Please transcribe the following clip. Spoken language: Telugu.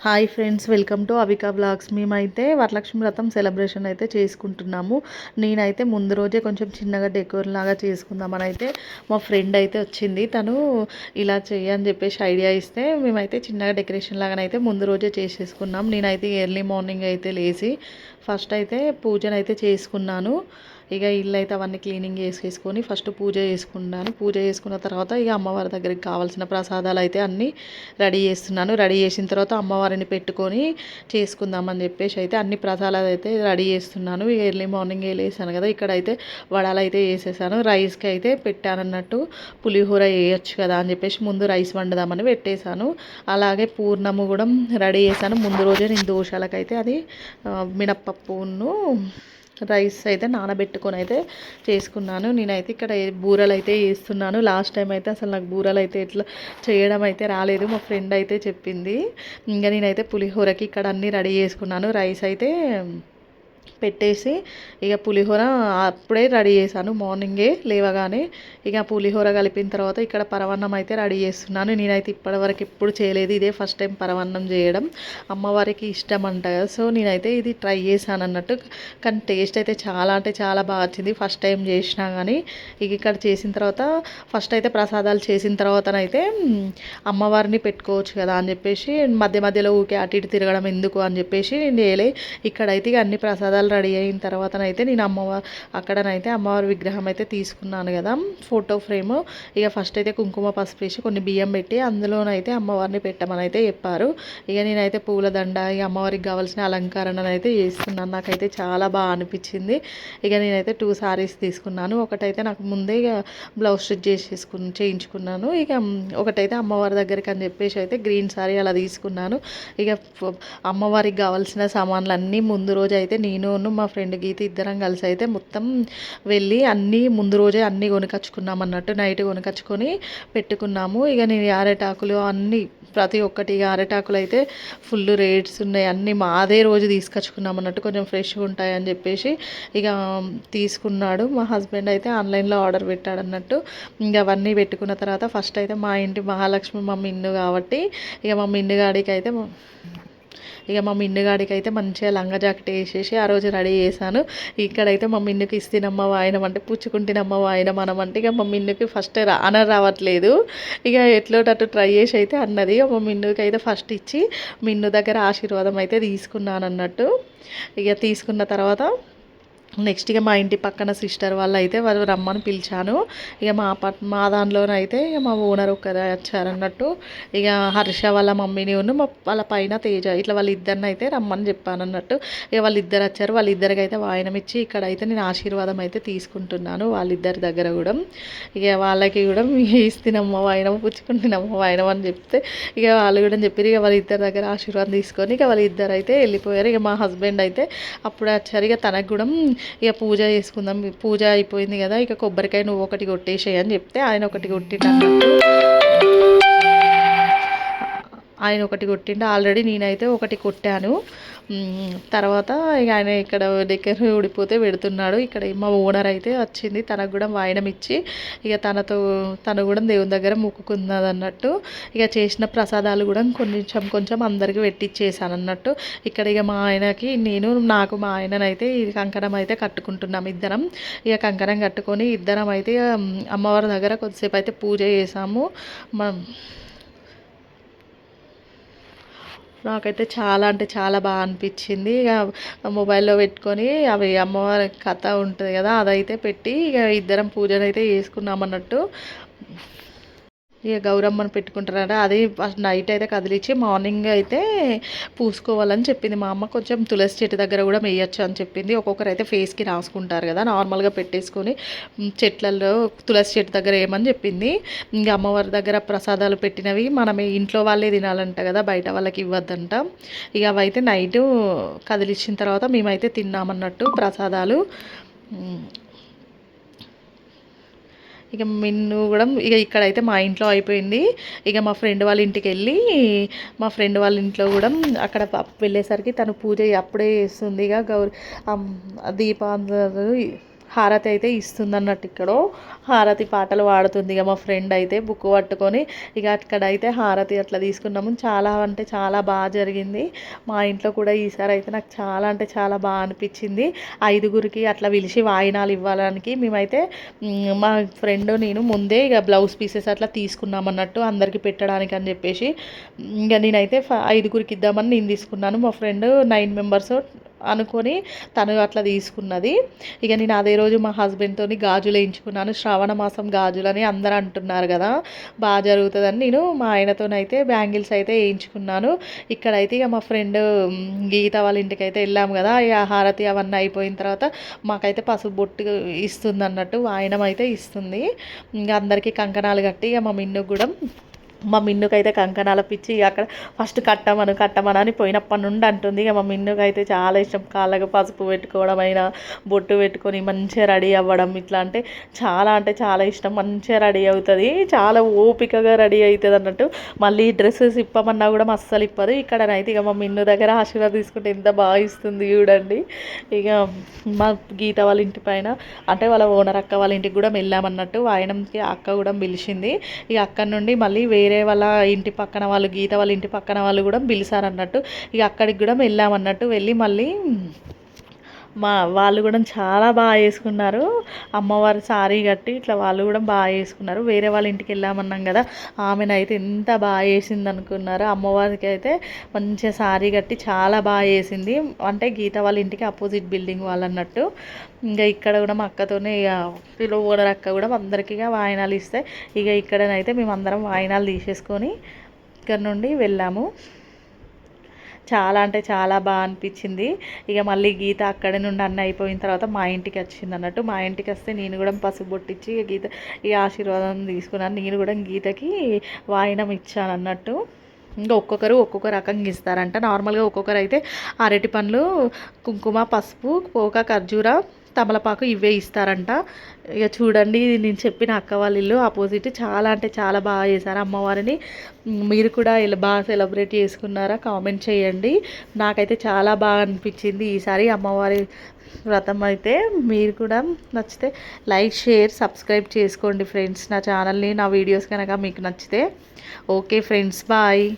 Hi friends, welcome to Avika blogs. మేమైతే వరలక్ష్మి వ్రతం సెలబ్రేషన్ అయితే చేసుకుంటున్నాము. నేనైతే ముందు రోజే కొంచెం చిన్నగా డెకోర్ లాగా చేసుకుందామని అయితే మా ఫ్రెండ్ అయితే వచ్చింది. తను ఇలా చేయని చెప్పేసి ఐడియా ఇస్తే మేమైతే చిన్నగా డెకరేషన్ లాగానైతే ముందు రోజే చేసేసుకున్నాం. నేనైతే ఎర్లీ మార్నింగ్ అయితే లేచి ఫస్ట్ అయితే పూజనైతే చేసుకున్నాను. ఇక ఇల్లు అయితే అవన్నీ క్లీనింగ్ చేసేసుకొని ఫస్ట్ పూజ చేసుకున్నాను. పూజ చేసుకున్న తర్వాత ఇక అమ్మవారి దగ్గరికి కావాల్సిన ప్రసాదాలు అయితే అన్నీ రెడీ చేస్తున్నాను. రెడీ చేసిన తర్వాత అమ్మవారిని పెట్టుకొని చేసుకుందామని చెప్పేసి అయితే అన్ని ప్రసాదాలు అయితే రెడీ చేస్తున్నాను. ఎర్లీ మార్నింగే లేసాను కదా, ఇక్కడైతే వడాలు అయితే వేసేసాను. రైస్కి అయితే పెట్టాను అన్నట్టు, పులిహోర వేయచ్చు కదా అని చెప్పేసి ముందు రైస్ వండుదామని పెట్టేశాను. అలాగే పూర్ణము కూడా రెడీ చేశాను. ముందు రోజే నేను దోశలకైతే అది మినప్పప్పును రైస్ అయితే నానబెట్టుకొని అయితే చేసుకున్నాను. నేనైతే ఇక్కడ బూరలు అయితే వేస్తున్నాను. లాస్ట్ టైం అయితే అసలు నాకు బూరలు అయితే ఇట్లా చేయడం అయితే రాలేదు. మా ఫ్రెండ్ అయితే చెప్పింది. ఇంకా నేనైతే పులిహోరకి ఇక్కడ అన్నీ రెడీ చేసుకున్నాను. రైస్ అయితే పెట్టేసి ఇక పులిహోర అప్పుడే రెడీ చేశాను మార్నింగే లేవగానే. ఇక పులిహోర కలిపిన తర్వాత ఇక్కడ పరవన్నం అయితే రెడీ చేస్తున్నాను. నేనైతే ఇప్పటివరకు ఎప్పుడు చేయలేదు, ఇదే ఫస్ట్ టైం పరవన్నం చేయడం. అమ్మవారికి ఇష్టం అంట కదా, సో నేనైతే ఇది ట్రై చేశాను అన్నట్టు. కానీ టేస్ట్ అయితే చాలా అంటే చాలా బాగా వచ్చింది ఫస్ట్ టైం చేసినా కానీ. ఇక ఇక్కడ చేసిన తర్వాత ఫస్ట్ అయితే ప్రసాదాలు చేసిన తర్వాతనైతే అమ్మవారిని పెట్టుకోవచ్చు కదా అని చెప్పేసి మధ్య మధ్యలో ఊకే అటు ఇటు తిరగడం ఎందుకు అని చెప్పేసి నేను ఇక్కడైతే ఇక అన్ని ప్రసాదాలు రెడీ అయిన తర్వాతనైతే నేను అక్కడనైతే అమ్మవారి విగ్రహం అయితే తీసుకున్నాను కదా, ఫోటో ఫ్రేమ్. ఇక ఫస్ట్ అయితే కుంకుమ పసుపు వేసి కొన్ని బియ్యం పెట్టి అందులోనైతే అమ్మవారిని పెట్టమని అయితే చెప్పారు. ఇక నేనైతే పూలదండ ఇక అమ్మవారికి కావాల్సిన అలంకరణ అయితే చేస్తున్నాను. నాకైతే చాలా బాగా అనిపించింది. ఇక నేనైతే 2 సారీస్ తీసుకున్నాను. ఒకటైతే నాకు ముందే ఇక బ్లౌజ్ స్టిచ్ చేయించుకున్నాను. ఇక ఒకటైతే అమ్మవారి దగ్గరికి అని చెప్పేసి అయితే గ్రీన్ సారీ అలా తీసుకున్నాను. ఇక అమ్మవారికి కావాల్సిన సామాన్లు అన్నీ ముందు రోజు అయితే నేను మా ఫ్రెండ్ గీత ఇద్దరం కలిసి అయితే మొత్తం వెళ్ళి అన్నీ ముందు రోజే అన్నీ కొనుకొచ్చుకున్నాం అన్నట్టు. నైట్ కొనుకొచ్చుకొని పెట్టుకున్నాము. ఇక నేను అరటాకులు అన్నీ ప్రతి ఒక్కటి, ఇక అరటాకులు అయితే ఫుల్ రేట్స్ ఉన్నాయి. అన్నీ అదే రోజు తీసుకొచ్చుకున్నాం అన్నట్టు, కొంచెం ఫ్రెష్గా ఉంటాయి అని చెప్పేసి ఇక తీసుకున్నాడు. మా హస్బెండ్ అయితే ఆన్లైన్లో ఆర్డర్ పెట్టాడు అన్నట్టు. ఇంకా అవన్నీ పెట్టుకున్న తర్వాత ఫస్ట్ అయితే మా ఇంటి మహాలక్ష్మి మా మిన్ను కాబట్టి ఇక మా మిన్నుగాడికి అయితే మంచిగా లంగా జాకెట్ వేసేసి ఆ రోజు రెడీ చేశాను. ఇక్కడైతే మా మిన్నుకి ఇస్తేనమ్మ వాయనం అంటే పుచ్చుకుంటేనమ్మ వాయనం అనమంటే ఇక మా మిన్నుకి ఫస్ట్ రావట్లేదు. ఇక ఎట్లోటట్టు ట్రై చేసి అయితే అన్నది. మా మిన్నుకి అయితే ఫస్ట్ ఇచ్చి మిన్ను దగ్గర ఆశీర్వాదం అయితే తీసుకున్నాను అన్నట్టు. ఇక తీసుకున్న తర్వాత నెక్స్ట్ ఇక మా ఇంటి పక్కన సిస్టర్ వాళ్ళు అయితే వాళ్ళు రమ్మని పిలిచాను. ఇక మా దానిలోనైతే ఇక మా ఓనర్ ఒక్కరే వచ్చారన్నట్టు. ఇక హర్ష వాళ్ళ మమ్మీని వాళ్ళ పైన తేజ ఇట్లా వాళ్ళిద్దరిని అయితే రమ్మని చెప్పాను అన్నట్టు. ఇక వాళ్ళిద్దరు వచ్చారు. వాళ్ళిద్దరికి అయితే వాయనం ఇచ్చి ఇక్కడైతే నేను ఆశీర్వాదం అయితే తీసుకుంటున్నాను వాళ్ళిద్దరి దగ్గర కూడా. ఇక వాళ్ళకి కూడా ఇస్తేనమ్మ వాయనం పుచ్చుకుంటున్నమ్మ వాయనం అని చెప్తే ఇక వాళ్ళు కూడా చెప్పారు. ఇక వాళ్ళిద్దరి దగ్గర ఆశీర్వాదం తీసుకొని ఇక వాళ్ళిద్దరు అయితే వెళ్ళిపోయారు. ఇక మా హస్బెండ్ అయితే అప్పుడు వచ్చారు. ఇక తనకు కూడా ఇక పూజ చేసుకుందాం, పూజ అయిపోయింది కదా, ఇక కొబ్బరికాయ నువ్వు ఒకటి కొట్టేసేయి అని చెప్తే ఆయన ఒకటి కొట్టిండు అన్నట్టు. ఆయన ఒకటి కొట్టిండు. ఆల్రెడీ నేనైతే ఒకటి కొట్టాను. తర్వాత ఇక ఆయన ఇక్కడ దగ్గర ఊడిపోతే పెడుతున్నాడు. ఇక్కడ మా ఓనర్ అయితే వచ్చింది. తనకు కూడా వాయనం ఇచ్చి ఇక తను కూడా దేవుని దగ్గర మొక్కుకున్నది అన్నట్టు. ఇక చేసిన ప్రసాదాలు కూడా కొంచెం అందరికి పెట్టిచ్చేసాను అన్నట్టు. ఇక్కడ ఇక మా ఆయనకి నాకు మా ఆయననైతే ఈ కంకణం అయితే కట్టుకుంటున్నాం ఇద్దరం. ఇక కంకణం కట్టుకొని ఇద్దరం అయితే అమ్మవారి దగ్గర కొద్దిసేపు అయితే పూజ చేసాము. నాకైతే చాలా అంటే చాలా బాగా అనిపించింది. ఇక మొబైల్లో పెట్టుకొని అవి అమ్మవారి కథ ఉంటుంది కదా, అదైతే పెట్టి ఇక ఇద్దరం పూజనైతే చేసుకున్నాం అన్నట్టు. ఇక గౌరమ్మను పెట్టుకుంటారంట. అది నైట్ అయితే కదిలించి మార్నింగ్ అయితే పూసుకోవాలని చెప్పింది మా అమ్మ. కొంచెం తులసి చెట్టు దగ్గర కూడా వేయచ్చు అని చెప్పింది. ఒక్కొక్కరు అయితే ఫేస్కి రాసుకుంటారు కదా, నార్మల్గా పెట్టేసుకొని చెట్లలో తులసి చెట్టు దగ్గర వేయమని చెప్పింది. ఇంకా అమ్మవారి దగ్గర ప్రసాదాలు పెట్టినవి మనమే ఇంట్లో వాళ్ళే తినాలంట కదా, బయట వాళ్ళకి ఇవ్వద్దంట. ఇక అవైతే నైట్ కదిలించిన తర్వాత మేమైతే తిన్నామన్నట్టు ప్రసాదాలు. ఇక మిన్ను కూడా ఇక ఇక్కడైతే మా ఇంట్లో అయిపోయింది. ఇక మా ఫ్రెండ్ వాళ్ళ ఇంటికి వెళ్ళి మా ఫ్రెండ్ వాళ్ళ ఇంట్లో కూడా అక్కడ వెళ్ళేసరికి తను పూజ అప్పుడే చేస్తుంది. ఇక దీపాలు హారతి అయితే ఇస్తుంది అన్నట్టు. ఇక్కడ హారతి పాటలు పాడుతుంది. ఇక మా ఫ్రెండ్ అయితే బుక్ పట్టుకొని ఇక అక్కడైతే హారతి అట్లా తీసుకున్నాము. చాలా అంటే చాలా బాగా జరిగింది. మా ఇంట్లో కూడా ఈసారి అయితే నాకు చాలా అంటే చాలా బాగా అనిపించింది. 5గురికి అట్లా పిలిచి వాయినాలు ఇవ్వడానికి మేమైతే మా ఫ్రెండ్ నేను ముందే ఇక బ్లౌజ్ పీసెస్ అట్లా తీసుకున్నాం అన్నట్టు, అందరికీ పెట్టడానికి అని చెప్పేసి. ఇంకా నేనైతే 5గురికి ఇద్దామని నేను తీసుకున్నాను. మా ఫ్రెండ్ 9 మెంబర్స్ అనుకొని తను అట్లా తీసుకున్నది. ఇక నేను అదే రోజు మా హస్బెండ్తో గాజులు వేయించుకున్నాను. శ్రావణ మాసం గాజులని అందరూ అంటున్నారు కదా, బాగా జరుగుతుందని నేను మా ఆయనతోనైతే బ్యాంగిల్స్ అయితే వేయించుకున్నాను. ఇక్కడైతే ఇక మా ఫ్రెండ్ గీత వాళ్ళ ఇంటికి అయితే వెళ్ళాము కదా, ఇక హారతి అవన్నీ అయిపోయిన తర్వాత మాకైతే పసుపు బొట్టు ఇస్తుంది అన్నట్టు, వాయనం అయితే ఇస్తుంది. ఇంకా అందరికీ కంకణాలు కట్టి ఇక మా మిన్నుకైతే కంకణాల పిచ్చి. అక్కడ ఫస్ట్ కట్టమని అని పోయినప్పటి నుండి అంటుంది. ఇక మా మిన్నుకైతే చాలా ఇష్టం కాళ్ళకి పసుపు పెట్టుకోవడం అయినా, బొట్టు పెట్టుకొని మంచిగా రెడీ అవ్వడం ఇట్లా అంటే చాలా ఇష్టం. మంచిగా రెడీ అవుతుంది, చాలా ఓపికగా రెడీ అవుతుంది అన్నట్టు. మళ్ళీ డ్రెస్సెస్ ఇప్పమన్నా కూడా అస్సలు ఇప్పదు. ఇక్కడనైతే ఇక మా మిన్ను దగ్గర ఆశీర్వాదం తీసుకుంటే ఎంత బాగా ఇస్తుంది చూడండి. ఇక మా గీత వాళ్ళ ఇంటి పైన అంటే వాళ్ళ ఓనర్ అక్క వాళ్ళ ఇంటికి కూడా వెళ్ళామన్నట్టు. వాయనంకి అక్క కూడా పిలిచింది. ఇక అక్కడి నుండి మళ్ళీ వేరే వాళ్ళ ఇంటి పక్కన వాళ్ళు, గీత వాళ్ళ ఇంటి పక్కన వాళ్ళు కూడా పిలిచారన్నట్టు. ఇక అక్కడికి కూడా వెళ్ళామన్నట్టు. వెళ్ళి మళ్ళీ వాళ్ళు కూడా చాలా బాగా వేసుకున్నారు. అమ్మవారు సారీ కట్టి ఇట్లా వాళ్ళు కూడా బాగా వేసుకున్నారు. వేరే వాళ్ళ ఇంటికి వెళ్ళామన్నాం కదా, ఆమెనైతే ఎంత బాగా వేసింది అనుకున్నారు. అమ్మవారికి అయితే మంచిగా సారీ కట్టి చాలా బాగా వేసింది. అంటే గీత వాళ్ళ ఇంటికి అపోజిట్ బిల్డింగ్ వాళ్ళు అన్నట్టు. ఇంకా ఇక్కడ కూడా మా అక్కతోనే ఇక ఓనర్ అక్క కూడా అందరికీ వాయినాలు ఇస్తే ఇక ఇక్కడనైతే మేమందరం వాయినాలు తీసేసుకొని ఇక్కడ నుండి వెళ్ళాము. చాలా అంటే చాలా బాగా అనిపించింది. ఇక మళ్ళీ గీత అక్కడి నుండి అన్నీ అయిపోయిన తర్వాత మా ఇంటికి వచ్చింది అన్నట్టు. మా ఇంటికి వస్తే నేను కూడా పసుపు బొట్టిచ్చి గీత ఈ ఆశీర్వాదం తీసుకున్నాను. నేను కూడా గీతకి వాయినం ఇచ్చాను అన్నట్టు. ఇంకా ఒక్కొక్కరు ఒక్కొక్క రకంగా ఇస్తారంట. నార్మల్గా ఒక్కొక్కరు అయితే అరటి పండ్లు, కుంకుమ, పసుపు, పోక, ఖర్జూర, తమలపాకు ఇవే ఇస్తారంట. ఇక చూడండి, నేను చెప్పిన అక్క వాళ్ళ ఇల్లు ఆపోజిట్. చాలా అంటే చాలా బాగా చేశారు అమ్మవారిని. మీరు కూడా ఇలా బాగా సెలబ్రేట్ చేసుకున్నారా? కామెంట్ చేయండి. నాకైతే చాలా బాగా అనిపించింది ఈసారి అమ్మవారి వ్రతం అయితే. మీరు కూడా నచ్చితే లైక్, షేర్, సబ్స్క్రైబ్ చేసుకోండి ఫ్రెండ్స్ నా ఛానల్ని. నా వీడియోస్ కనుక మీకు నచ్చితే. Okay friends, bye.